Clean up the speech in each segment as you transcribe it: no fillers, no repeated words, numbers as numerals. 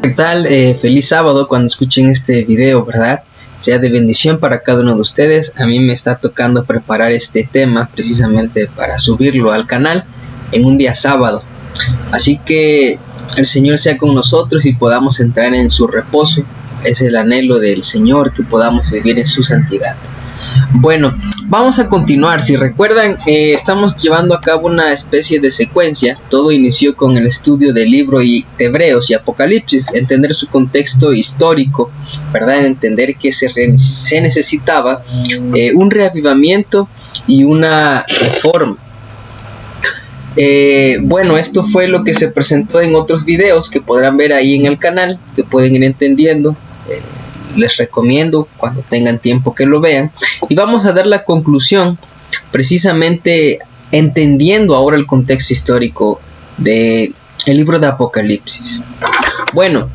¿Qué tal? Feliz sábado cuando escuchen este video, ¿verdad? Sea de bendición para cada uno de ustedes. A mí me está tocando preparar este tema precisamente para subirlo al canal en un día sábado. Así que el Señor sea con nosotros y podamos entrar en su reposo. Es el anhelo del Señor, que podamos vivir en su santidad. Bueno, vamos a continuar. Si recuerdan, estamos llevando a cabo una especie de secuencia. Todo inició con el estudio del libro de Hebreos y Apocalipsis, entender su contexto histórico, ¿verdad? Entender que se necesitaba un reavivamiento y una reforma. Bueno, esto fue lo que se presentó en otros videos que podrán ver ahí en el canal, que pueden ir entendiendo. Les recomiendo cuando tengan tiempo que lo vean, y vamos a dar la conclusión precisamente entendiendo ahora el contexto histórico del libro de Apocalipsis. Bueno,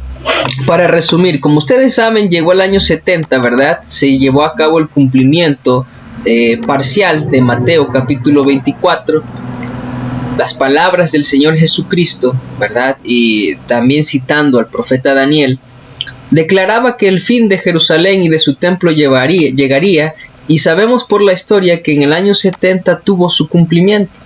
para resumir, como ustedes saben, llegó el año 70, ¿verdad? Se llevó a cabo el cumplimiento parcial de Mateo capítulo 24, las palabras del Señor Jesucristo, ¿verdad? Y también citando al profeta Daniel, declaraba que el fin de Jerusalén y de su templo llegaría, y sabemos por la historia que en el año 70 tuvo su cumplimiento.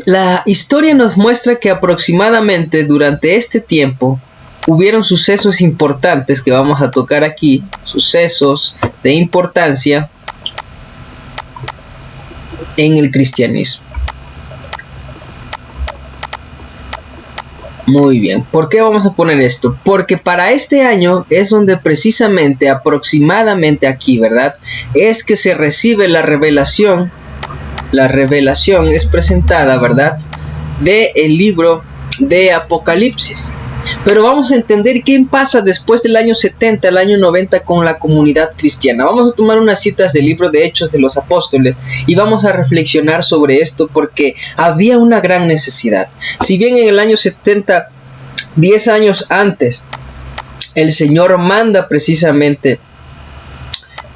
La historia nos muestra que aproximadamente durante este tiempo hubieron sucesos importantes que vamos a tocar aquí, sucesos de importancia en el cristianismo. Muy bien, ¿por qué vamos a poner esto? Porque para este año es donde precisamente, aproximadamente aquí, ¿verdad? Es que se recibe la revelación. La revelación es presentada, ¿verdad? Del libro de Apocalipsis. Pero vamos a entender qué pasa después del año 70 al año 90 con la comunidad cristiana. Vamos a tomar unas citas del libro de Hechos de los Apóstoles y vamos a reflexionar sobre esto, porque había una gran necesidad. Si bien en el año 70, 10 años antes, el Señor manda precisamente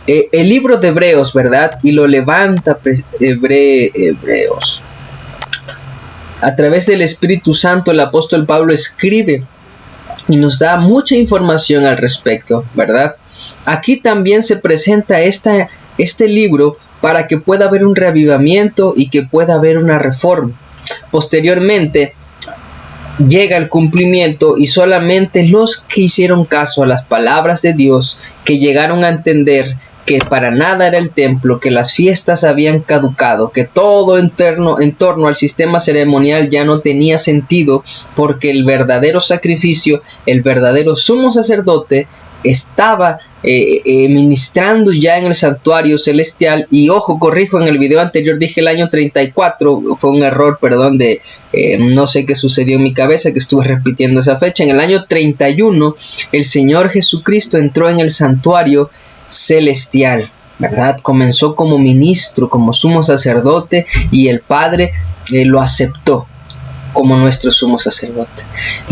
el libro de Hebreos, ¿verdad? Y lo levanta Hebreos. A través del Espíritu Santo, el apóstol Pablo escribe y nos da mucha información al respecto, ¿verdad? Aquí también se presenta este libro para que pueda haber un reavivamiento y que pueda haber una reforma. Posteriormente llega el cumplimiento, y solamente los que hicieron caso a las palabras de Dios, que llegaron a entender que para nada era el templo, que las fiestas habían caducado, que todo en torno al sistema ceremonial ya no tenía sentido, porque el verdadero sacrificio, el verdadero sumo sacerdote estaba ministrando ya en el santuario celestial. Y ojo, corrijo, en el video anterior dije el año 34, fue un error, perdón, no sé qué sucedió en mi cabeza, que estuve repitiendo esa fecha. En el año 31 el Señor Jesucristo entró en el santuario celestial, ¿verdad? Comenzó como ministro, como sumo sacerdote, y el Padre lo aceptó como nuestro sumo sacerdote.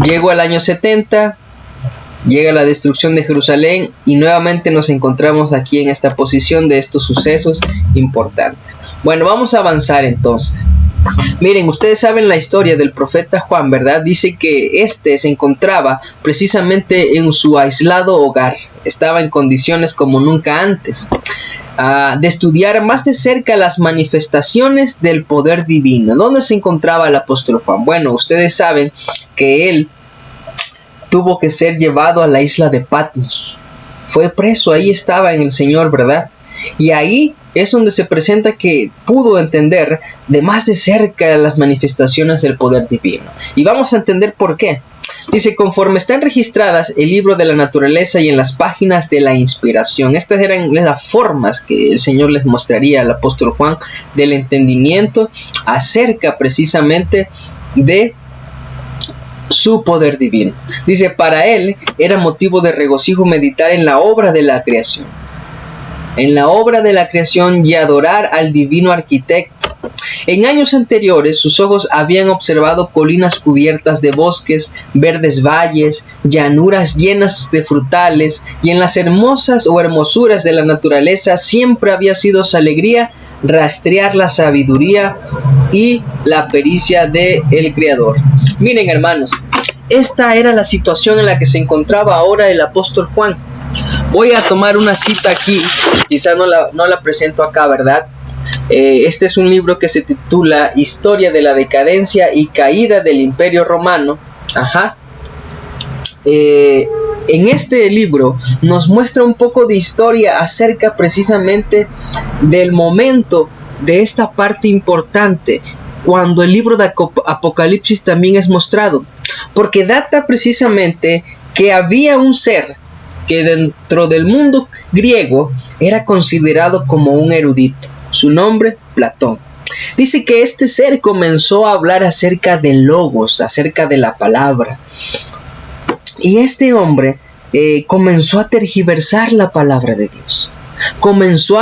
Llegó al año 70, llega la destrucción de Jerusalén, y nuevamente nos encontramos aquí en esta posición de estos sucesos importantes. Bueno, vamos a avanzar entonces. Miren, ustedes saben la historia del profeta Juan, ¿verdad? Dice que se encontraba precisamente en su aislado hogar. Estaba en condiciones como nunca antes, de estudiar más de cerca las manifestaciones del poder divino. ¿Dónde se encontraba el apóstol Juan? Bueno, ustedes saben que él tuvo que ser llevado a la isla de Patmos. Fue preso, ahí estaba en el Señor, ¿verdad? Y ahí es donde se presenta que pudo entender de más de cerca las manifestaciones del poder divino. Y vamos a entender por qué. Dice, conforme están registradas el libro de la naturaleza y en las páginas de la inspiración. Estas eran las formas que el Señor les mostraría al apóstol Juan del entendimiento acerca precisamente de su poder divino. Dice, para él era motivo de regocijo meditar en la obra de la creación. En la obra de la creación, y adorar al divino arquitecto. En años anteriores sus ojos habían observado colinas cubiertas de bosques, verdes valles, llanuras llenas de frutales, y en las hermosuras de la naturaleza siempre había sido su alegría rastrear la sabiduría y la pericia del Creador. Miren, hermanos, esta era la situación en la que se encontraba ahora el apóstol Juan. Voy a tomar una cita aquí, quizás no la presento acá, ¿verdad? Este es un libro que se titula Historia de la decadencia y caída del Imperio Romano. En este libro nos muestra un poco de historia acerca precisamente del momento de esta parte importante, cuando el libro de Apocalipsis también es mostrado, porque data precisamente que había un ser que dentro del mundo griego era considerado como un erudito. Su nombre, Platón. Dice que este ser comenzó a hablar acerca del logos, acerca de la palabra. Y este hombre comenzó a tergiversar la palabra de Dios. Comenzó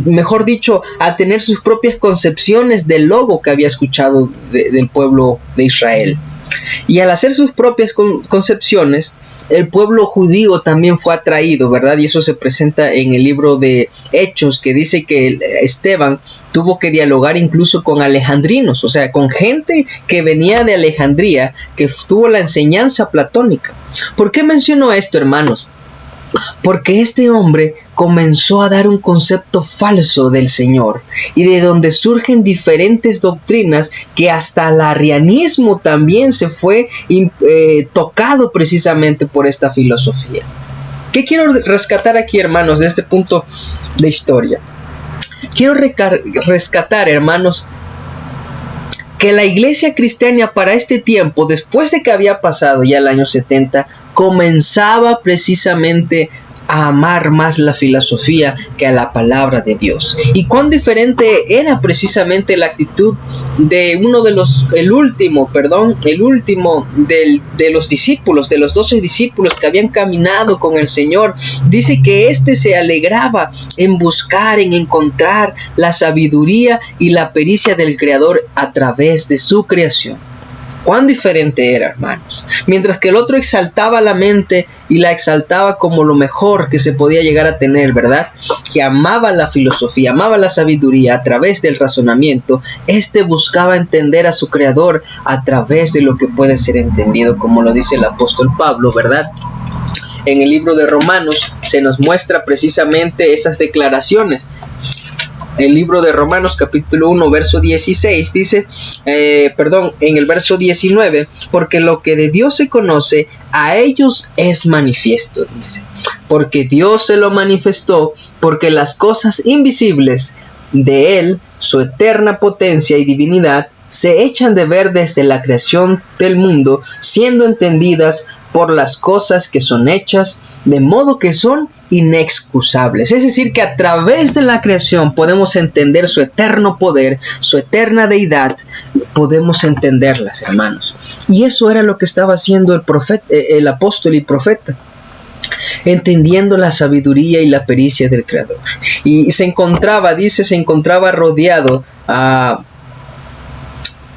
mejor dicho, a tener sus propias concepciones del logo que había escuchado del pueblo de Israel. Y al hacer sus propias concepciones, el pueblo judío también fue atraído, ¿verdad? Y eso se presenta en el libro de Hechos, que dice que Esteban tuvo que dialogar incluso con alejandrinos, o sea, con gente que venía de Alejandría, que tuvo la enseñanza platónica. ¿Por qué menciono esto, hermanos? Porque este hombre comenzó a dar un concepto falso del Señor, y de donde surgen diferentes doctrinas que hasta el arrianismo también se fue tocado precisamente por esta filosofía. ¿Qué quiero rescatar aquí, hermanos, de este punto de historia? Quiero rescatar, hermanos, que la iglesia cristiana para este tiempo, después de que había pasado ya el año 70, comenzaba precisamente a amar más la filosofía que a la palabra de Dios. Y cuán diferente era precisamente la actitud de el último de los discípulos, de los 12 discípulos que habían caminado con el Señor. Dice que éste se alegraba en buscar, en encontrar la sabiduría y la pericia del Creador a través de su creación. Cuán diferente era, hermanos. Mientras que el otro exaltaba la mente y la exaltaba como lo mejor que se podía llegar a tener, ¿verdad? Que amaba la filosofía, amaba la sabiduría a través del razonamiento. Este buscaba entender a su Creador a través de lo que puede ser entendido, como lo dice el apóstol Pablo, ¿verdad? En el libro de Romanos se nos muestra precisamente esas declaraciones. El libro de Romanos capítulo 1 verso 16 dice, en el verso 19, porque lo que de Dios se conoce a ellos es manifiesto, dice, porque Dios se lo manifestó, porque las cosas invisibles de Él, su eterna potencia y divinidad, se echan de ver desde la creación del mundo, siendo entendidas por las cosas que son hechas, de modo que son inexcusables. Es decir, que a través de la creación podemos entender su eterno poder, su eterna deidad, podemos entenderlas, hermanos. Y eso era lo que estaba haciendo el apóstol y profeta, entendiendo la sabiduría y la pericia del Creador. Y se encontraba rodeado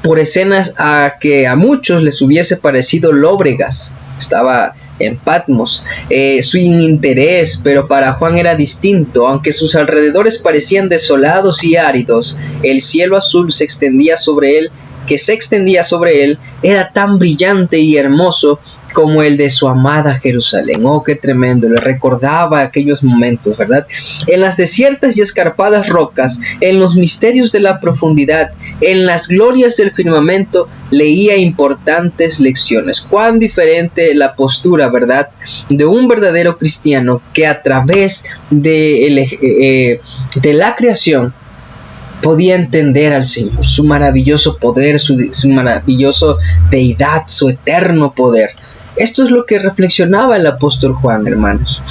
por escenas que a muchos les hubiese parecido lóbregas. Estaba en Patmos, sin interés, pero para Juan era distinto. Aunque sus alrededores parecían desolados y áridos, el cielo azul se extendía sobre él, era tan brillante y hermoso como el de su amada Jerusalén. Oh, qué tremendo, le recordaba aquellos momentos, ¿verdad? En las desiertas y escarpadas rocas, en los misterios de la profundidad, en las glorias del firmamento, leía importantes lecciones. Cuán diferente la postura, ¿verdad?, de un verdadero cristiano que a través de la creación podía entender al Señor, su maravilloso poder, su maravilloso deidad, su eterno poder. Esto es lo que reflexionaba el apóstol Juan, hermanos.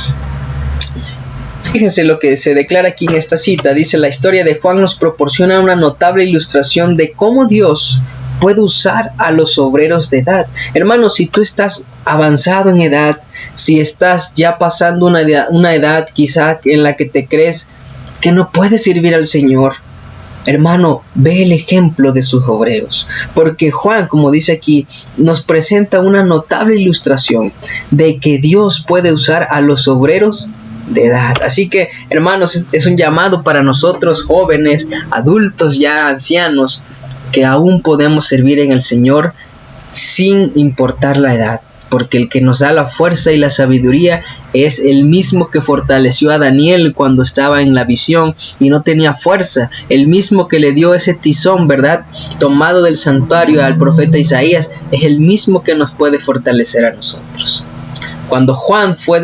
Fíjense lo que se declara aquí en esta cita. Dice: la historia de Juan nos proporciona una notable ilustración de cómo Dios puede usar a los obreros de edad. Hermanos, si tú estás avanzado en edad, si estás ya pasando una edad quizá en la que te crees que no puedes servir al Señor, hermano, ve el ejemplo de sus obreros, porque Juan, como dice aquí, nos presenta una notable ilustración de que Dios puede usar a los obreros de edad. Así que, hermanos, es un llamado para nosotros jóvenes, adultos ya ancianos, que aún podemos servir en el Señor, sin importar la edad, porque el que nos da la fuerza y la sabiduría es el mismo que fortaleció a Daniel cuando estaba en la visión y no tenía fuerza, el mismo que le dio ese tizón, ¿verdad?, tomado del santuario al profeta Isaías, es el mismo que nos puede fortalecer a nosotros. Cuando Juan fue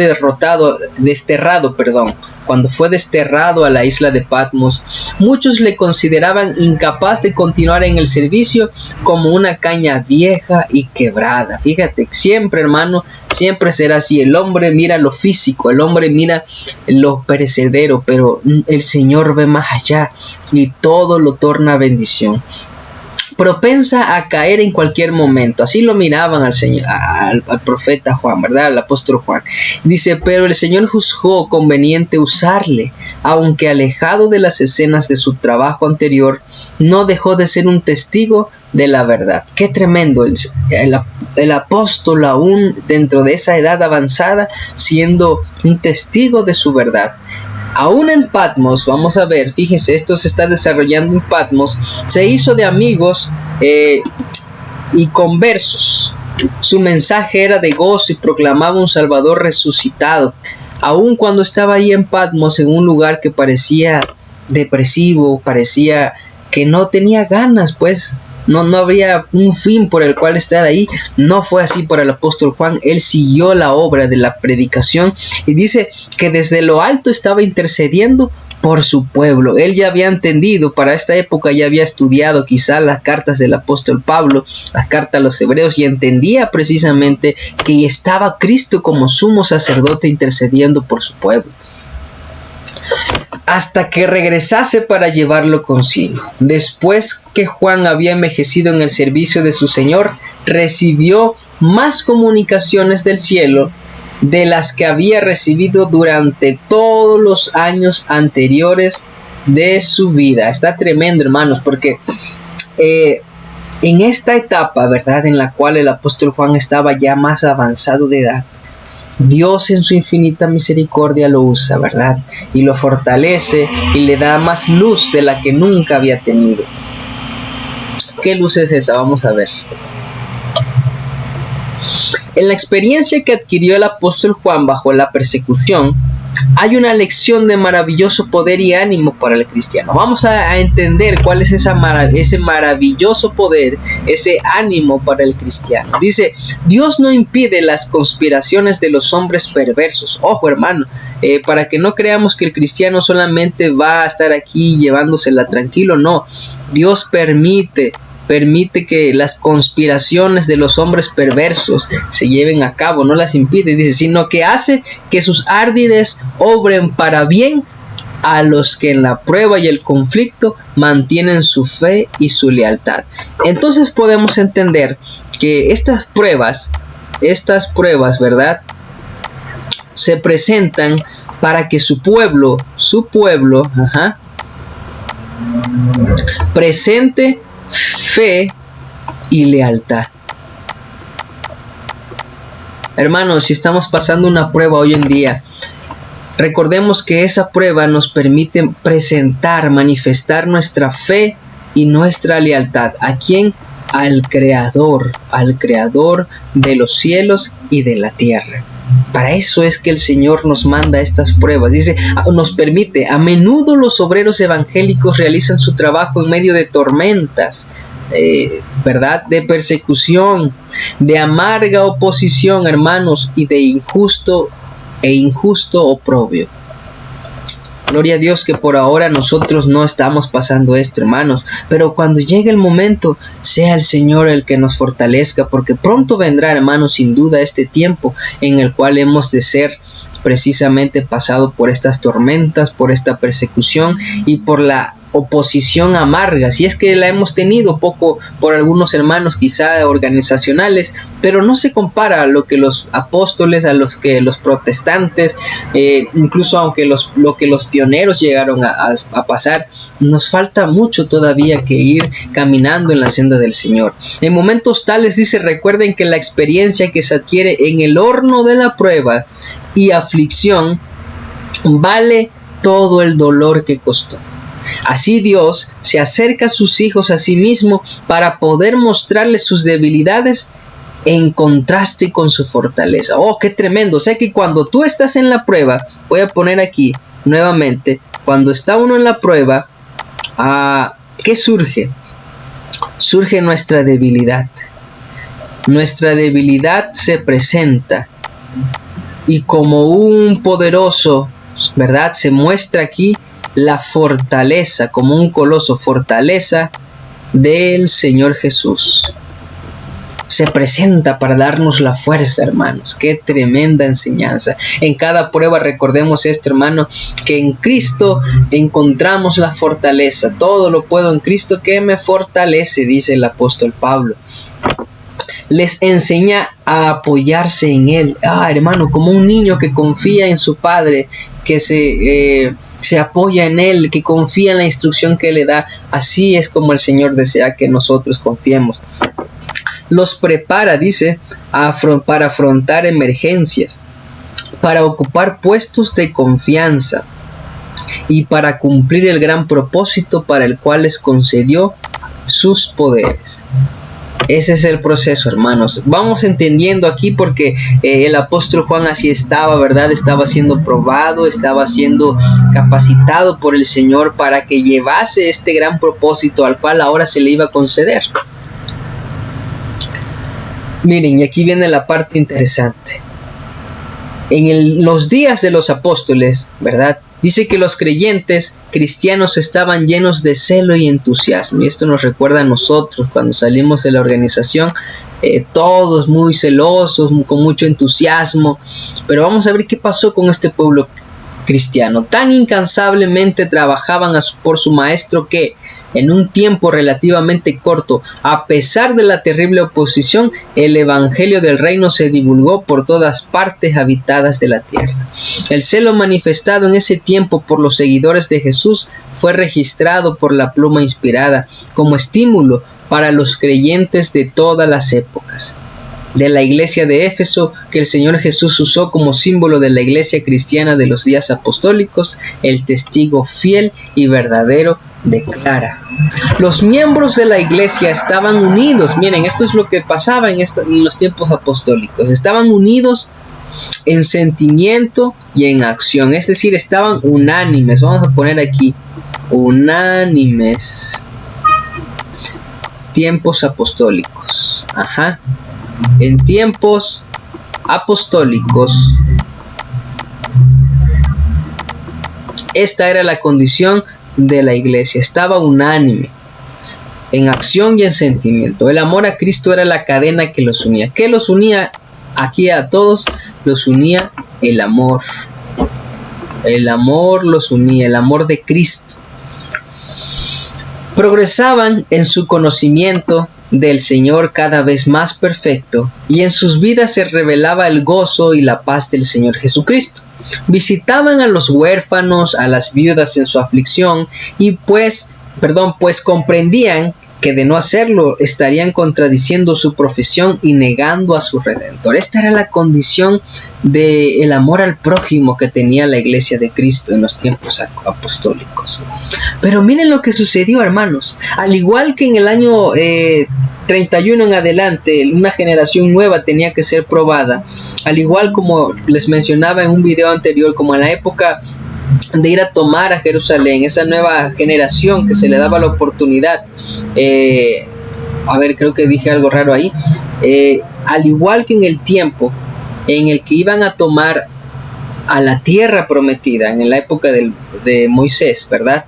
cuando fue desterrado a la isla de Patmos, muchos le consideraban incapaz de continuar en el servicio, como una caña vieja y quebrada. Fíjate, siempre, hermano, siempre será así. El hombre mira lo físico, el hombre mira lo perecedero, pero el Señor ve más allá y todo lo torna bendición. Propensa a caer en cualquier momento. Así lo miraban al Señor, al profeta Juan, ¿verdad? Al apóstol Juan. Dice, pero el Señor juzgó conveniente usarle, aunque alejado de las escenas de su trabajo anterior, no dejó de ser un testigo de la verdad. Qué tremendo, el apóstol aún dentro de esa edad avanzada, siendo un testigo de su verdad. Aún en Patmos, vamos a ver, fíjense, esto se está desarrollando en Patmos, se hizo de amigos y conversos. Su mensaje era de gozo y proclamaba un Salvador resucitado. Aún cuando estaba ahí en Patmos, en un lugar que parecía depresivo, parecía que no tenía ganas, pues no habría un fin por el cual estar ahí. No fue así para el apóstol Juan. Él siguió la obra de la predicación y dice que desde lo alto estaba intercediendo por su pueblo. Él ya había entendido, para esta época ya había estudiado quizá las cartas del apóstol Pablo, las cartas a los hebreos, y entendía precisamente que estaba Cristo como sumo sacerdote intercediendo por su pueblo, hasta que regresase para llevarlo consigo. Después que Juan había envejecido en el servicio de su Señor, recibió más comunicaciones del cielo de las que había recibido durante todos los años anteriores de su vida. Está tremendo, hermanos, porque en esta etapa, ¿verdad?, en la cual el apóstol Juan estaba ya más avanzado de edad, Dios en su infinita misericordia lo usa, ¿verdad?, y lo fortalece y le da más luz de la que nunca había tenido. ¿Qué luz es esa? Vamos a ver. En la experiencia que adquirió el apóstol Juan bajo la persecución, hay una lección de maravilloso poder y ánimo para el cristiano. Vamos a entender cuál es ese maravilloso poder, ese ánimo para el cristiano. Dice, Dios no impide las conspiraciones de los hombres perversos. Ojo, hermano, para que no creamos que el cristiano solamente va a estar aquí llevándosela tranquilo. No, Dios permite que las conspiraciones de los hombres perversos se lleven a cabo, no las impide, dice, sino que hace que sus árdides obren para bien a los que en la prueba y el conflicto mantienen su fe y su lealtad. Entonces podemos entender que estas pruebas, ¿verdad?, se presentan para que su pueblo, presente fe y lealtad. Hermanos, si estamos pasando una prueba hoy en día, recordemos que esa prueba nos permite presentar, manifestar nuestra fe y nuestra lealtad. ¿A quién? Al Creador de los cielos y de la tierra. Para eso es que el Señor nos manda estas pruebas. Dice, nos permite. A menudo los obreros evangélicos realizan su trabajo en medio de tormentas, ¿verdad?, de persecución, de amarga oposición, hermanos, y de injusto oprobio. Gloria a Dios que por ahora nosotros no estamos pasando esto, hermanos, pero cuando llegue el momento, sea el Señor el que nos fortalezca, porque pronto vendrá, hermanos, sin duda este tiempo en el cual hemos de ser precisamente pasado por estas tormentas, por esta persecución y por la oposición amarga, si es que la hemos tenido poco por algunos hermanos quizá organizacionales, pero no se compara a lo que los apóstoles, a los que los protestantes, incluso aunque lo que los pioneros llegaron a pasar. Nos falta mucho todavía que ir caminando en la senda del Señor. En momentos tales, dice, recuerden que la experiencia que se adquiere en el horno de la prueba y aflicción vale todo el dolor que costó. Así Dios se acerca a sus hijos a sí mismo para poder mostrarles sus debilidades en contraste con su fortaleza. Oh, qué tremendo. O sea que cuando tú estás en la prueba, voy a poner aquí nuevamente, cuando está uno en la prueba, ¿qué surge? Surge nuestra debilidad. Nuestra debilidad se presenta y como un poderoso, ¿verdad? Se muestra aquí la fortaleza, como un coloso, fortaleza del Señor Jesús. Se presenta para darnos la fuerza, hermanos. Qué tremenda enseñanza. En cada prueba recordemos esto, hermano, que en Cristo encontramos la fortaleza. Todo lo puedo en Cristo que me fortalece, dice el apóstol Pablo. Les enseña a apoyarse en Él. Hermano, como un niño que confía en su padre, que se apoya en Él, que confía en la instrucción que le da. Así es como el Señor desea que nosotros confiemos. Los prepara, dice, para afrontar emergencias, para ocupar puestos de confianza y para cumplir el gran propósito para el cual les concedió sus poderes. Ese es el proceso, hermanos. Vamos entendiendo aquí porque el apóstol Juan así estaba, ¿verdad? Estaba siendo probado, estaba siendo capacitado por el Señor para que llevase este gran propósito al cual ahora se le iba a conceder. Miren, y aquí viene la parte interesante. En los días de los apóstoles, ¿verdad? Dice que los creyentes cristianos estaban llenos de celo y entusiasmo. Y esto nos recuerda a nosotros cuando salimos de la organización, todos muy celosos, con mucho entusiasmo. Pero vamos a ver qué pasó con este pueblo cristiano. Tan incansablemente trabajaban por su maestro que en un tiempo relativamente corto, a pesar de la terrible oposición, el evangelio del reino se divulgó por todas partes habitadas de la tierra. El celo manifestado en ese tiempo por los seguidores de Jesús fue registrado por la pluma inspirada como estímulo para los creyentes de todas las épocas. De la iglesia de Éfeso, que el Señor Jesús usó como símbolo de la iglesia cristiana de los días apostólicos, el testigo fiel y verdadero declara: los miembros de la iglesia estaban unidos. Miren, esto es lo que pasaba en los tiempos apostólicos. Estaban unidos en sentimiento y en acción, es decir, estaban unánimes. Vamos a poner aquí unánimes. Tiempos apostólicos. En tiempos apostólicos, esta era la condición de la iglesia. Estaba unánime en acción y en sentimiento. El amor a Cristo era la cadena que los unía. ¿Qué los unía aquí a todos? Los unía el amor. El amor los unía, el amor de Cristo. Progresaban en su conocimiento del Señor cada vez más perfecto, y en sus vidas se revelaba el gozo y la paz del Señor Jesucristo. Visitaban a los huérfanos, a las viudas en su aflicción, y pues comprendían que de no hacerlo estarían contradiciendo su profesión y negando a su Redentor. Esta era la condición del amor al prójimo que tenía la iglesia de Cristo en los tiempos apostólicos. Pero miren lo que sucedió, hermanos. Al igual que en el año 31 en adelante, una generación nueva tenía que ser probada. Al igual como les mencionaba en un video anterior, como en la época de ir a tomar a Jerusalén, esa nueva generación que se le daba la oportunidad, creo que dije algo raro ahí, al igual que en el tiempo en el que iban a tomar a la tierra prometida, en la época de Moisés, ¿verdad?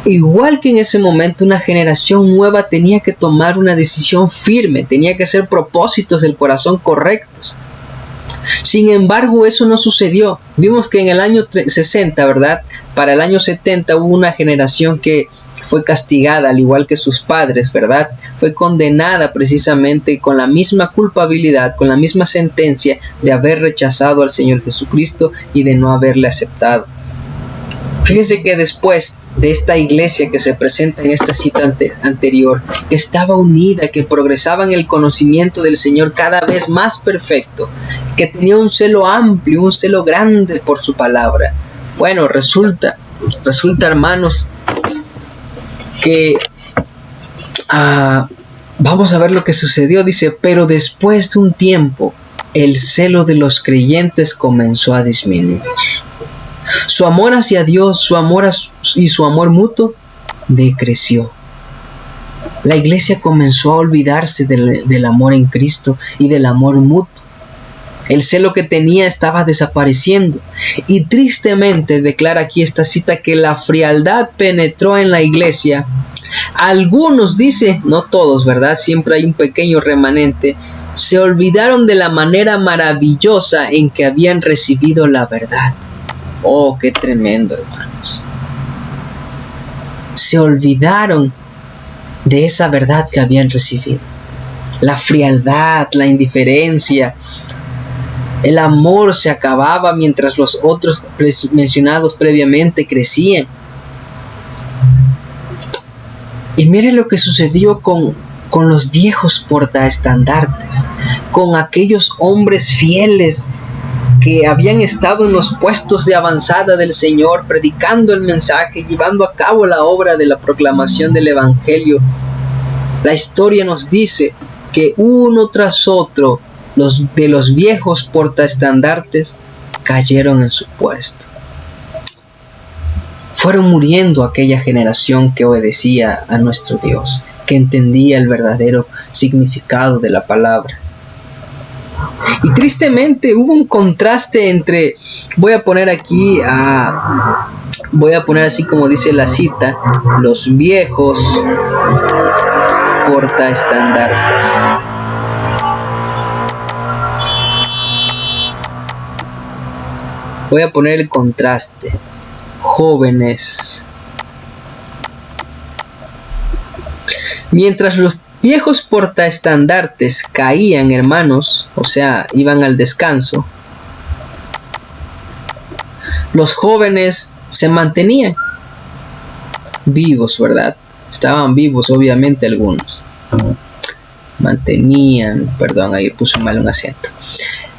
Igual que en ese momento una generación nueva tenía que tomar una decisión firme, tenía que hacer propósitos del corazón correctos. Sin embargo, eso no sucedió. Vimos que en el año 60, ¿verdad? Para el año 70 hubo una generación que fue castigada, al igual que sus padres, ¿verdad? Fue condenada precisamente con la misma culpabilidad, con la misma sentencia de haber rechazado al Señor Jesucristo y de no haberle aceptado. Fíjense que después de esta iglesia que se presenta en esta cita anterior, que estaba unida, que progresaba en el conocimiento del Señor cada vez más perfecto, que tenía un celo amplio, un celo grande por su palabra. Bueno, resulta Resulta, hermanos, que vamos a ver lo que sucedió. Dice, pero después de un tiempo, el celo de los creyentes comenzó a disminuir. Su amor hacia Dios, su amor mutuo decreció. La iglesia comenzó a olvidarse del amor en Cristo y del amor mutuo. El celo que tenía estaba desapareciendo. Y tristemente declara aquí esta cita que la frialdad penetró en la iglesia. Algunos, dice, no todos, ¿verdad? Siempre hay un pequeño remanente. Se olvidaron de la manera maravillosa en que habían recibido la verdad. Oh, qué tremendo, hermanos. Se olvidaron de esa verdad que habían recibido. La frialdad, la indiferencia, el amor se acababa mientras los otros mencionados previamente crecían. Y mire lo que sucedió con los viejos portaestandartes, con aquellos hombres fieles que habían estado en los puestos de avanzada del Señor, predicando el mensaje, llevando a cabo la obra de la proclamación del Evangelio. La historia nos dice que uno tras otro de los viejos portaestandartes cayeron en su puesto. Fueron muriendo aquella generación que obedecía a nuestro Dios, que entendía el verdadero significado de la palabra. Y tristemente hubo un contraste entre, voy a poner así como dice la cita, los viejos portaestandartes. Voy a poner el contraste. Jóvenes. Mientras los viejos portaestandartes caían, hermanos, o sea, iban al descanso, los jóvenes se mantenían vivos, ¿verdad? Estaban vivos, obviamente, algunos. Ahí puse mal un acento.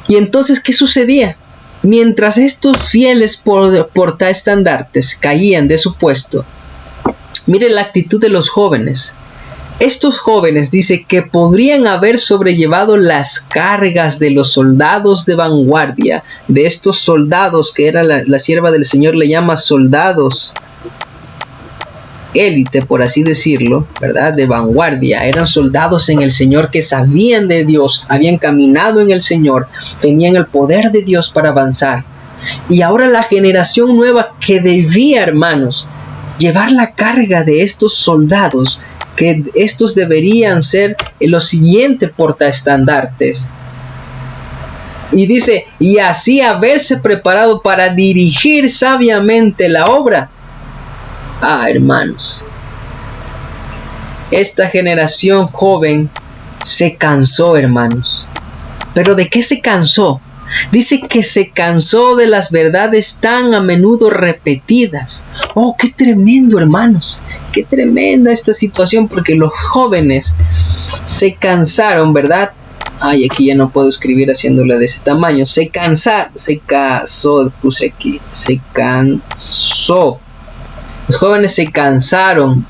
Y entonces, ¿qué sucedía? Mientras estos fieles portaestandartes caían de su puesto, mire la actitud de los jóvenes. Estos jóvenes, dice, que podrían haber sobrellevado las cargas de los soldados de vanguardia, de estos soldados que era la sierva del Señor le llama soldados élite, por así decirlo, ¿verdad? De vanguardia. Eran soldados en el Señor que sabían de Dios, habían caminado en el Señor, tenían el poder de Dios para avanzar. Y ahora la generación nueva que debía, hermanos, llevar la carga de estos soldados, que estos deberían ser los siguientes portaestandartes. Y dice, y así haberse preparado para dirigir sabiamente la obra. Hermanos, esta generación joven se cansó, hermanos. ¿Pero de qué se cansó? Dice que se cansó de las verdades tan a menudo repetidas. Oh, qué tremendo, hermanos. Qué tremenda esta situación, porque los jóvenes se cansaron, ¿verdad? Aquí ya no puedo escribir haciéndole de este tamaño. Se cansó. Los jóvenes se cansaron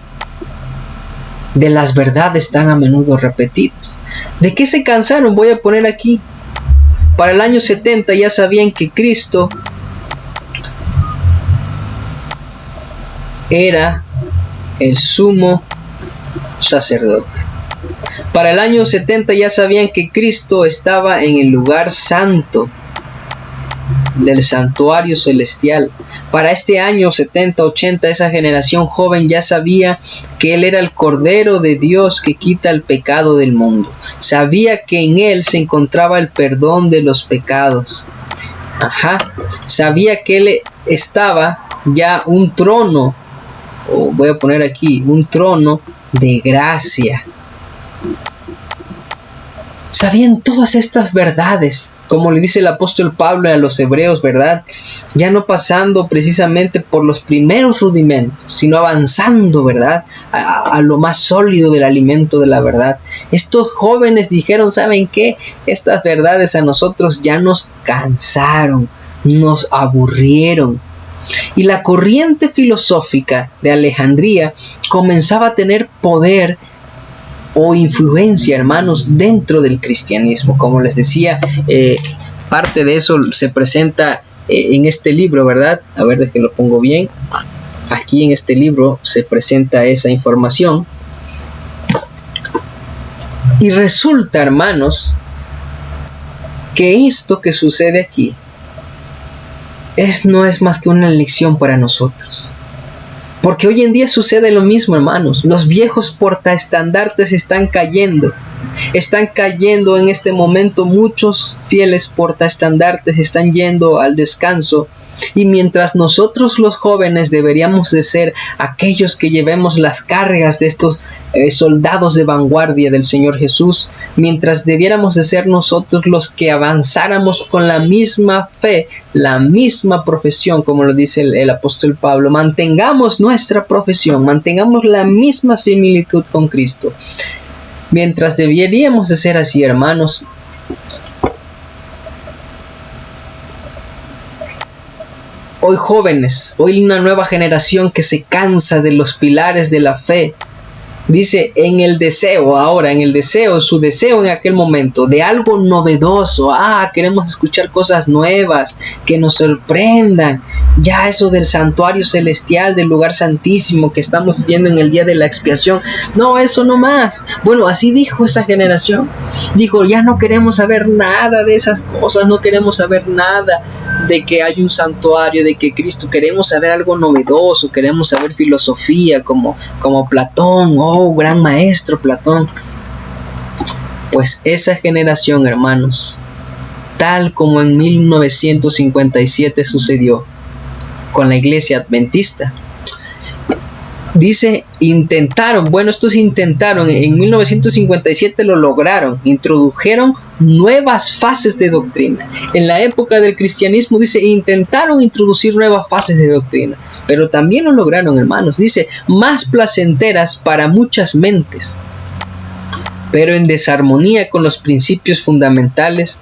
de las verdades tan a menudo repetidas. ¿De qué se cansaron? Voy a poner aquí. Para el año 70 ya sabían que Cristo era el sumo sacerdote. Para el año 70 ya sabían que Cristo estaba en el lugar santo del santuario celestial. Para este año 70-80 esa generación joven ya sabía que Él era el Cordero de Dios que quita el pecado del mundo. Sabía que en Él se encontraba el perdón de los pecados. Sabía que Él estaba ya un trono, o voy a poner aquí, un trono de gracia. Sabían todas estas verdades, como le dice el apóstol Pablo a los hebreos, ¿verdad? Ya no pasando precisamente por los primeros rudimentos, sino avanzando, ¿verdad? A lo más sólido del alimento de la verdad. Estos jóvenes dijeron, ¿saben qué? Estas verdades a nosotros ya nos cansaron, nos aburrieron. Y la corriente filosófica de Alejandría comenzaba a tener poder o influencia, hermanos, dentro del cristianismo. Como les decía, parte de eso se presenta en este libro, ¿verdad? A ver, de que lo pongo bien. Aquí en este libro se presenta esa información. Y resulta, hermanos, que esto que sucede aquí no es más que una lección para nosotros. Porque hoy en día sucede lo mismo, hermanos. Los viejos portaestandartes están cayendo. Están cayendo en este momento. Muchos fieles portaestandartes están yendo al descanso. Y mientras nosotros los jóvenes deberíamos de ser aquellos que llevemos las cargas de estos soldados de vanguardia del Señor Jesús, mientras debiéramos de ser nosotros los que avanzáramos con la misma fe, la misma profesión, como lo dice el apóstol Pablo, mantengamos nuestra profesión, mantengamos la misma similitud con Cristo. Mientras deberíamos de ser así, hermanos, hoy jóvenes, hoy una nueva generación que se cansa de los pilares de la fe, dice en el deseo, ahora en el deseo, su deseo en aquel momento de algo novedoso, queremos escuchar cosas nuevas, que nos sorprendan, ya eso del santuario celestial, del lugar santísimo que estamos viendo en el día de la expiación, no, eso no más. Bueno, así dijo esa generación, dijo, ya no queremos saber nada de esas cosas, no queremos saber nada de que hay un santuario, de que Cristo, queremos saber algo novedoso, queremos saber filosofía como Platón, gran maestro Platón. Pues esa generación, hermanos, tal como en 1957 sucedió con la iglesia adventista, dice, estos intentaron, en 1957 lo lograron, introdujeron nuevas fases de doctrina. En la época del cristianismo, dice, intentaron introducir nuevas fases de doctrina, pero también lo lograron, hermanos. Dice, más placenteras para muchas mentes, pero en desarmonía con los principios fundamentales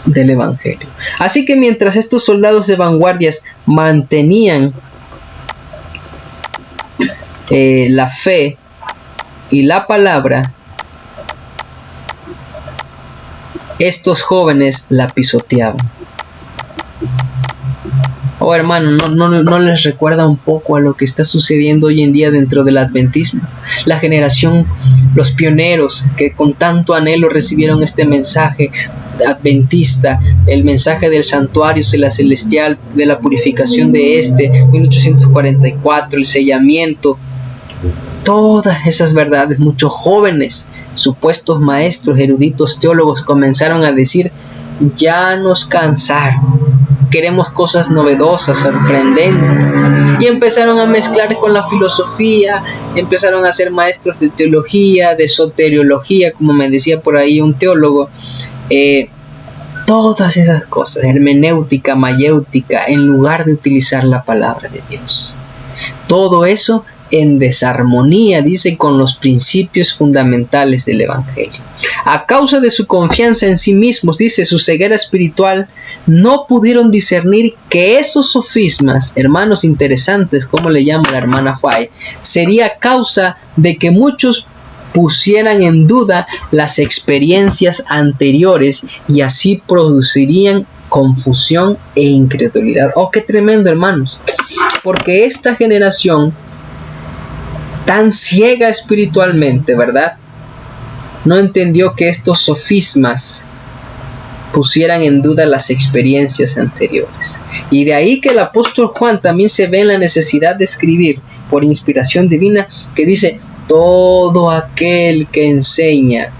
del Evangelio. Así que mientras estos soldados de vanguardias mantenían la fe y la palabra, estos jóvenes la pisoteaban. Hermano, ¿no les recuerda un poco a lo que está sucediendo hoy en día dentro del adventismo? La generación, los pioneros que con tanto anhelo recibieron este mensaje adventista, el mensaje del santuario celestial, de la purificación de 1844, el sellamiento, todas esas verdades. Muchos jóvenes, supuestos maestros, eruditos, teólogos, comenzaron a decir, ya nos cansaron, queremos cosas novedosas, sorprendentes, y empezaron a mezclar con la filosofía, empezaron a ser maestros de teología, de soteriología, como me decía por ahí un teólogo, todas esas cosas, hermenéutica, mayéutica, en lugar de utilizar la palabra de Dios. Todo eso en desarmonía, dice, con los principios fundamentales del Evangelio. A causa de su confianza en sí mismos, dice, su ceguera espiritual, no pudieron discernir que esos sofismas, hermanos interesantes, como le llama la hermana White, sería causa de que muchos pusieran en duda las experiencias anteriores y así producirían confusión e incredulidad. Qué tremendo, hermanos, porque esta generación tan ciega espiritualmente, ¿verdad?, no entendió que estos sofismas pusieran en duda las experiencias anteriores. Y de ahí que el apóstol Juan también se ve en la necesidad de escribir por inspiración divina, que dice, todo aquel que enseña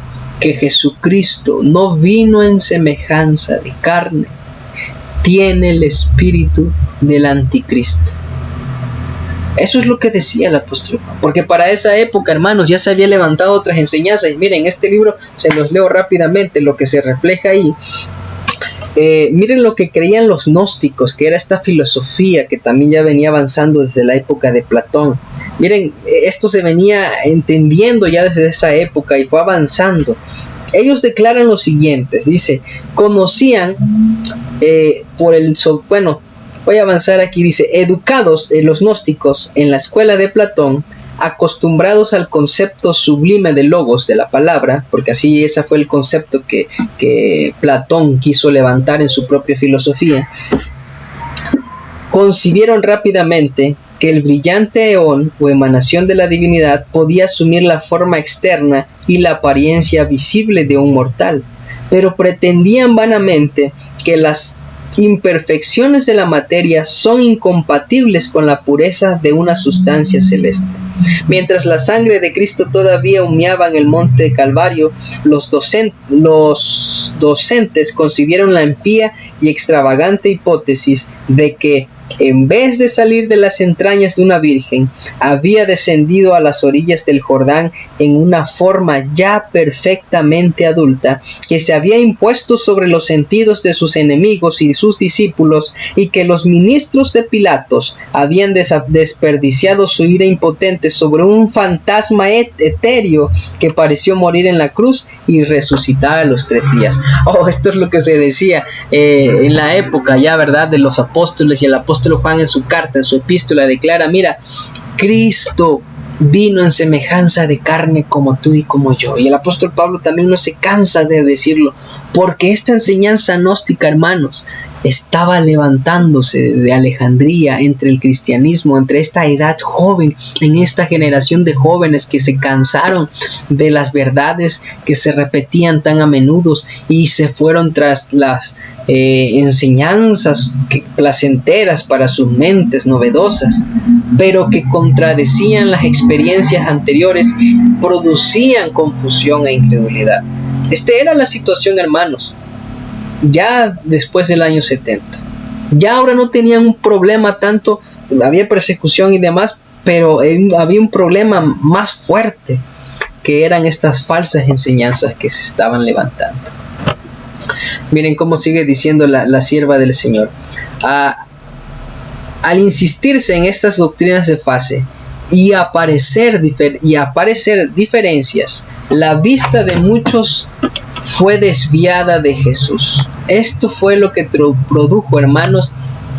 que Jesucristo no vino en semejanza de carne, tiene el espíritu del anticristo. Eso es lo que decía el apóstol Juan, porque para esa época, hermanos, ya se había levantado otras enseñanzas. Y miren, este libro se los leo rápidamente, lo que se refleja ahí. Miren lo que creían los gnósticos, que era esta filosofía que también ya venía avanzando desde la época de Platón. Miren, esto se venía entendiendo ya desde esa época y fue avanzando. Ellos declaran lo siguiente, dice, conocían Voy a avanzar aquí, dice, educados los gnósticos en la escuela de Platón, acostumbrados al concepto sublime de logos, de la palabra, porque así ese fue el concepto que Platón quiso levantar en su propia filosofía, concibieron rápidamente que el brillante eón o emanación de la divinidad podía asumir la forma externa y la apariencia visible de un mortal, pero pretendían vanamente que las imperfecciones de la materia son incompatibles con la pureza de una sustancia celeste. Mientras la sangre de Cristo todavía humeaba en el monte Calvario, los docentes concibieron la impía y extravagante hipótesis de que, en vez de salir de las entrañas de una virgen, había descendido a las orillas del Jordán en una forma ya perfectamente adulta, que se había impuesto sobre los sentidos de sus enemigos y sus discípulos, y que los ministros de Pilatos habían desperdiciado su ira impotente sobre un fantasma etéreo que pareció morir en la cruz y resucitar a los 3 días. Esto es lo que se decía en la época ya, ¿verdad?, de los apóstoles, y el apóstol Juan en su carta, en su epístola, declara: mira, Cristo vino en semejanza de carne como tú y como yo. Y el apóstol Pablo también no se cansa de decirlo, porque esta enseñanza gnóstica, hermanos, estaba levantándose de Alejandría entre el cristianismo, entre esta edad joven, en esta generación de jóvenes que se cansaron de las verdades que se repetían tan a menudo y se fueron tras las enseñanzas placenteras para sus mentes novedosas, pero que contradecían las experiencias anteriores, producían confusión e incredulidad. Esta era la situación, hermanos, ya después del año 70. Ya ahora no tenían un problema tanto, había persecución y demás, pero había un problema más fuerte, que eran estas falsas enseñanzas que se estaban levantando. Miren cómo sigue diciendo la sierva del Señor. Al insistirse en estas doctrinas de fase y aparecer diferencias, la vista de muchos fue desviada de Jesús. Esto fue lo que produjo, hermanos,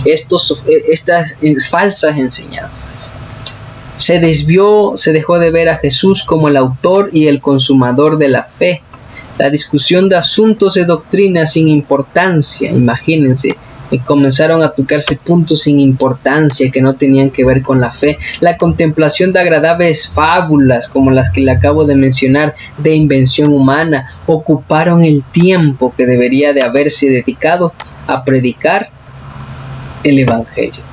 estas falsas enseñanzas. Se desvió, se dejó de ver a Jesús como el autor y el consumador de la fe. La discusión de asuntos de doctrina sin importancia, imagínense, y comenzaron a tocarse puntos sin importancia que no tenían que ver con la fe. La contemplación de agradables fábulas como las que le acabo de mencionar, de invención humana, ocuparon el tiempo que debería de haberse dedicado a predicar el Evangelio.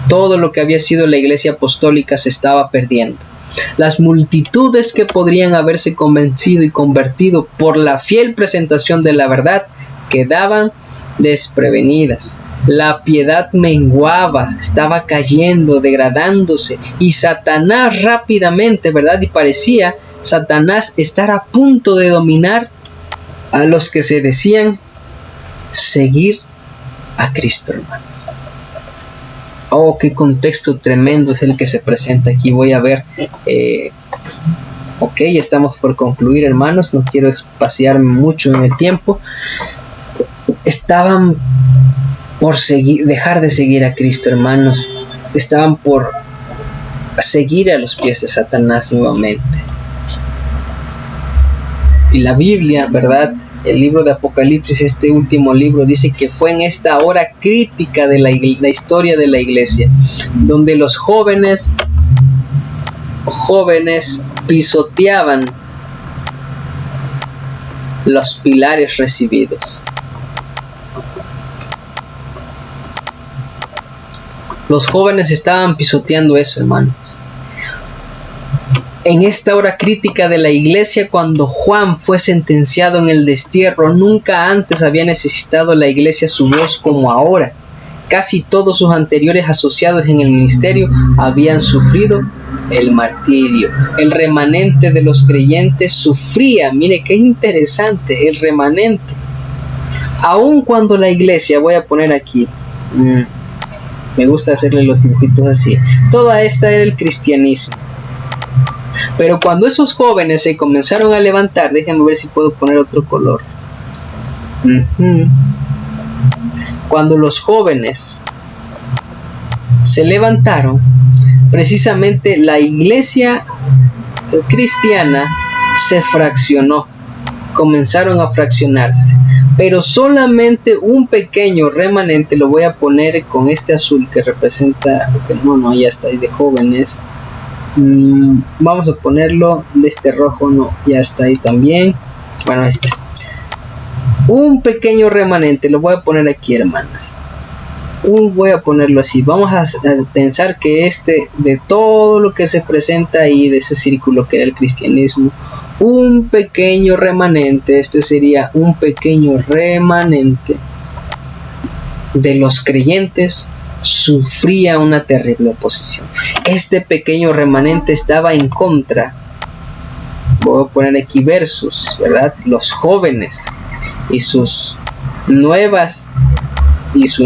Todo lo que había sido la Iglesia Apostólica se estaba perdiendo. Las multitudes que podrían haberse convencido y convertido por la fiel presentación de la verdad quedaban desprevenidas. La piedad menguaba, estaba cayendo, degradándose, y Satanás rápidamente, ¿verdad?, y parecía Satanás estar a punto de dominar a los que se decían seguir a Cristo, hermanos. Qué contexto tremendo es el que se presenta aquí. Voy a ver. Estamos por concluir, hermanos. No quiero espaciarme mucho en el tiempo. Estaban por dejar de seguir a Cristo, hermanos. Estaban por seguir a los pies de Satanás nuevamente. Y la Biblia, ¿verdad?, el libro de Apocalipsis, este último libro, dice que fue en esta hora crítica de la historia de la iglesia, donde los jóvenes pisoteaban los pilares recibidos. Los jóvenes estaban pisoteando eso, hermanos. En esta hora crítica de la iglesia, cuando Juan fue sentenciado en el destierro, nunca antes había necesitado la iglesia su voz como ahora. Casi todos sus anteriores asociados en el ministerio habían sufrido el martirio. El remanente de los creyentes sufría, mire qué interesante, el remanente. Aun cuando la iglesia, voy a poner aquí, me gusta hacerle los dibujitos así, toda esta era el cristianismo. Pero cuando esos jóvenes se comenzaron a levantar, déjenme ver si puedo poner otro color. Cuando los jóvenes se levantaron, precisamente la iglesia cristiana se fraccionó, comenzaron a fraccionarse, pero solamente un pequeño remanente, lo voy a poner con este azul que representa, no, ya está ahí de jóvenes, vamos a ponerlo de este rojo, no, ya está ahí también, bueno, un pequeño remanente, lo voy a poner aquí, hermanas. Voy a ponerlo así. Vamos a pensar que de todo lo que se presenta ahí, de ese círculo que era el cristianismo, un pequeño remanente, sería un pequeño remanente de los creyentes, sufría una terrible oposición. Este pequeño remanente estaba en contra. Voy a poner aquí versos, ¿verdad? Los jóvenes y su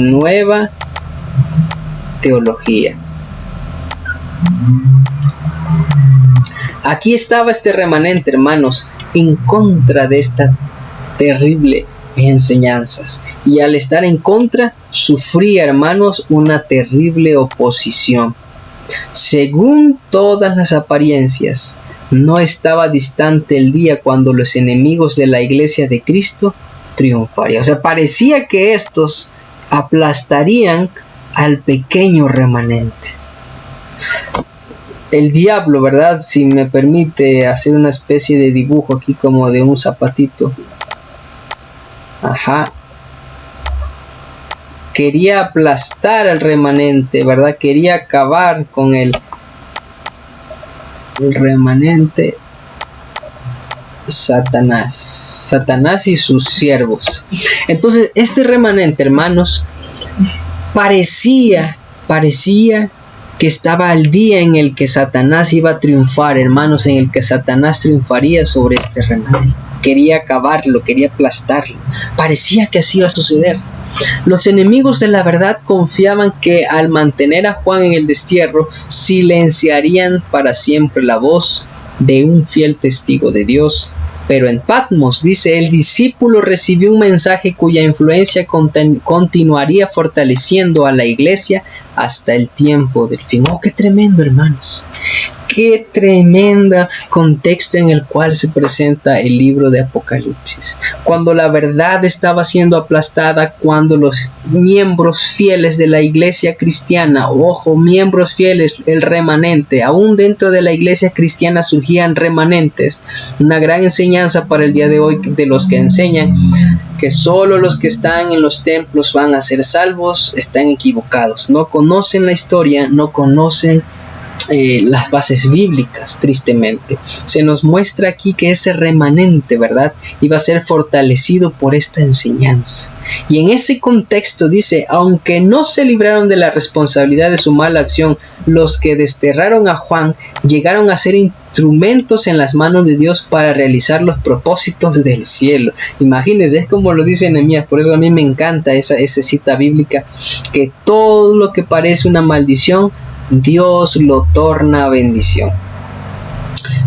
nueva teología. Aquí estaba este remanente, hermanos, en contra de estas terribles enseñanzas, y al estar en contra sufría, hermanos, una terrible oposición. Según todas las apariencias, no estaba distante el día cuando los enemigos de la iglesia de Cristo triunfarían. O sea, parecía que estos aplastarían al pequeño remanente. El diablo, ¿verdad? Si me permite hacer una especie de dibujo aquí como de un zapatito. Ajá. Quería aplastar al remanente, ¿verdad? Quería acabar con el remanente. Satanás y sus siervos. Entonces este remanente, hermanos, parecía que estaba al día en el que Satanás iba a triunfar, hermanos, en el que Satanás triunfaría sobre este remanente. Quería acabarlo, quería aplastarlo. Parecía que así iba a suceder. Los enemigos de la verdad confiaban que al mantener a Juan en el destierro, silenciarían para siempre la voz de un fiel testigo de Dios. Pero en Patmos, dice, el discípulo recibió un mensaje cuya influencia continuaría fortaleciendo a la iglesia hasta el tiempo del fin. ¡Oh, qué tremendo, hermanos! ¡Qué tremendo contexto en el cual se presenta el libro de Apocalipsis! Cuando la verdad estaba siendo aplastada, cuando los miembros fieles de la iglesia cristiana, ojo, miembros fieles, el remanente, aún dentro de la iglesia cristiana surgían remanentes. Una gran enseñanza para el día de hoy de los que enseñan que solo los que están en los templos van a ser salvos, están equivocados. No conocen la historia, no conocen las bases bíblicas. Tristemente se nos muestra aquí que ese remanente, ¿verdad?, iba a ser fortalecido por esta enseñanza. Y en ese contexto dice, aunque no se libraron de la responsabilidad de su mala acción, los que desterraron a Juan llegaron a ser instrumentos en las manos de Dios para realizar los propósitos del cielo. Imagínense, es como lo dice Nehemías. Por eso a mí me encanta esa cita bíblica, que todo lo que parece una maldición, Dios lo torna bendición.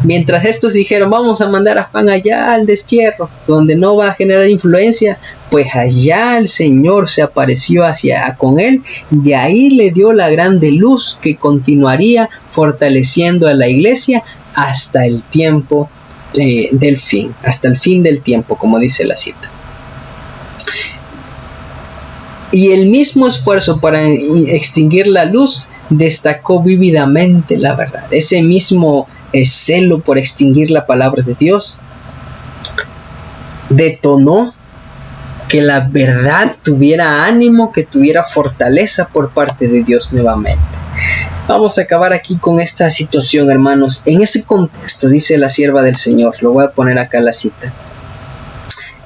Mientras estos dijeron, vamos a mandar a Juan allá al destierro, donde no va a generar influencia, pues allá el Señor se apareció con él, y ahí le dio la grande luz que continuaría fortaleciendo a la iglesia hasta el tiempo del fin, hasta el fin del tiempo, como dice la cita. Y el mismo esfuerzo para extinguir la luz destacó vívidamente la verdad. Ese mismo celo por extinguir la palabra de Dios detonó que la verdad tuviera ánimo, que tuviera fortaleza por parte de Dios nuevamente. Vamos a acabar aquí con esta situación, hermanos. En ese contexto, dice la sierva del Señor, lo voy a poner acá la cita.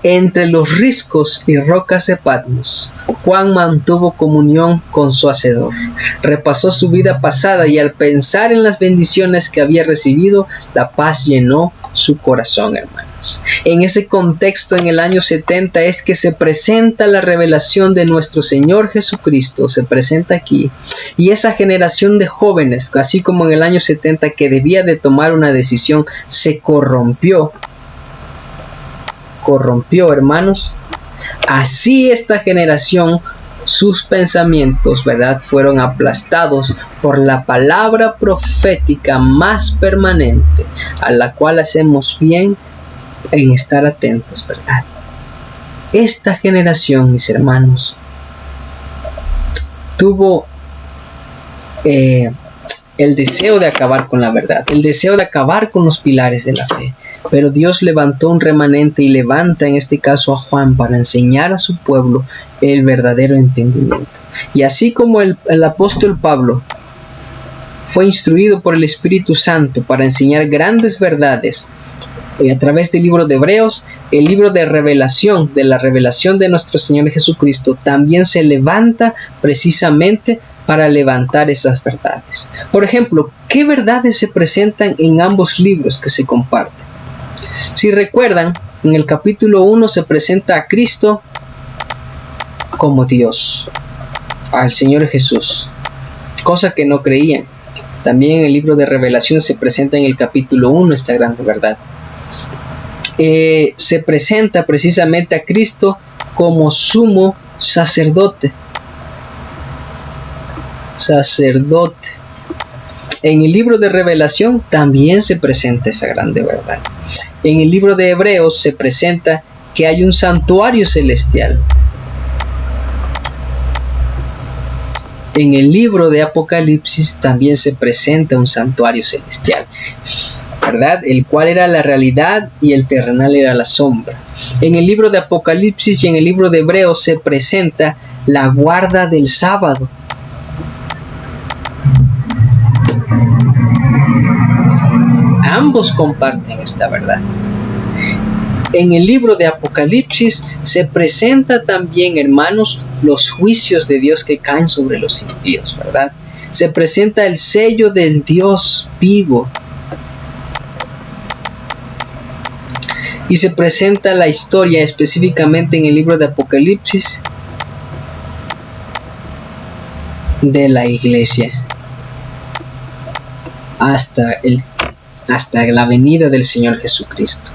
Entre los riscos y rocas de Patmos, Juan mantuvo comunión con su Hacedor. Repasó su vida pasada y al pensar en las bendiciones que había recibido, la paz llenó su corazón, hermanos. En ese contexto, en el año 70, es que se presenta la revelación de nuestro Señor Jesucristo. Se presenta aquí. Y esa generación de jóvenes, así como en el año 70, que debía de tomar una decisión, se corrompió, hermanos. Así esta generación sus pensamientos, ¿verdad?, fueron aplastados por la palabra profética más permanente, a la cual hacemos bien en estar atentos, ¿verdad? Esta generación, mis hermanos, tuvo el deseo de acabar con la verdad, el deseo de acabar con los pilares de la fe. Pero Dios levantó un remanente y levanta en este caso a Juan para enseñar a su pueblo el verdadero entendimiento. Y así como el apóstol Pablo fue instruido por el Espíritu Santo para enseñar grandes verdades a través del libro de Hebreos, el libro de revelación, de la revelación de nuestro Señor Jesucristo, también se levanta precisamente para levantar esas verdades. Por ejemplo, ¿qué verdades se presentan en ambos libros que se comparten? Si recuerdan, en el capítulo 1 se presenta a Cristo como Dios, al Señor Jesús, cosa que no creían. También en el libro de Revelación se presenta en el capítulo 1 esta gran verdad. Se presenta precisamente a Cristo como sumo sacerdote. En el libro de Revelación también se presenta esa grande verdad. En el libro de Hebreos se presenta que hay un santuario celestial. En el libro de Apocalipsis también se presenta un santuario celestial, ¿verdad?, el cual era la realidad y el terrenal era la sombra. En el libro de Apocalipsis y en el libro de Hebreos se presenta la guarda del sábado. Ambos comparten esta verdad. En el libro de Apocalipsis se presenta también, hermanos, los juicios de Dios que caen sobre los impíos, ¿verdad? Se presenta el sello del Dios vivo. Y se presenta la historia específicamente en el libro de Apocalipsis de la iglesia hasta la venida del Señor Jesucristo.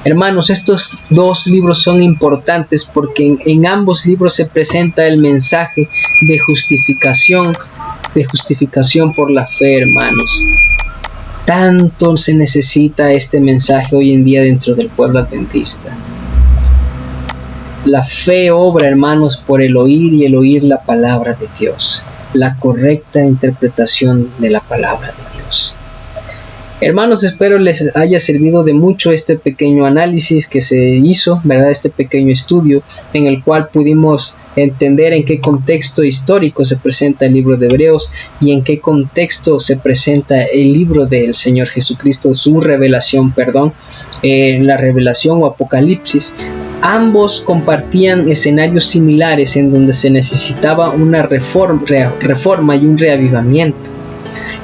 Hermanos, estos dos libros son importantes porque en ambos libros se presenta el mensaje de justificación por la fe, hermanos. Tanto se necesita este mensaje hoy en día dentro del pueblo adventista. La fe obra, hermanos, por el oír y el oír la palabra de Dios, la correcta interpretación de la palabra de Dios. Hermanos, espero les haya servido de mucho este pequeño análisis que se hizo, ¿verdad? Este pequeño estudio en el cual pudimos entender en qué contexto histórico se presenta el libro de Hebreos y en qué contexto se presenta el libro del Señor Jesucristo, su revelación, la revelación o Apocalipsis. Ambos compartían escenarios similares en donde se necesitaba una reforma y un reavivamiento.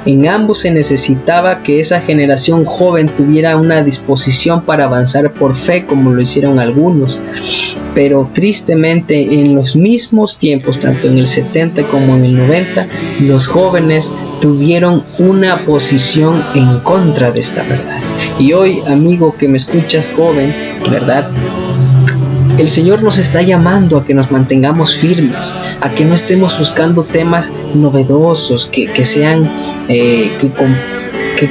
En ambos se necesitaba que esa generación joven tuviera una disposición para avanzar por fe, como lo hicieron algunos. Pero tristemente, en los mismos tiempos, tanto en el 70 como en el 90, los jóvenes tuvieron una posición en contra de esta verdad. Y hoy, amigo que me escuchas, joven, ¿verdad?, el Señor nos está llamando a que nos mantengamos firmes, a que no estemos buscando temas novedosos, que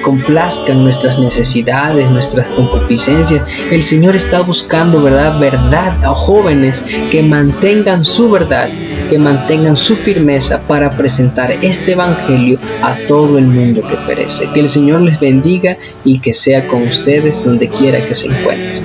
complazcan nuestras necesidades, nuestras concupiscencias. El Señor está buscando, verdad a jóvenes que mantengan su verdad, que mantengan su firmeza para presentar este evangelio a todo el mundo que perece. Que el Señor les bendiga y que sea con ustedes donde quiera que se encuentren.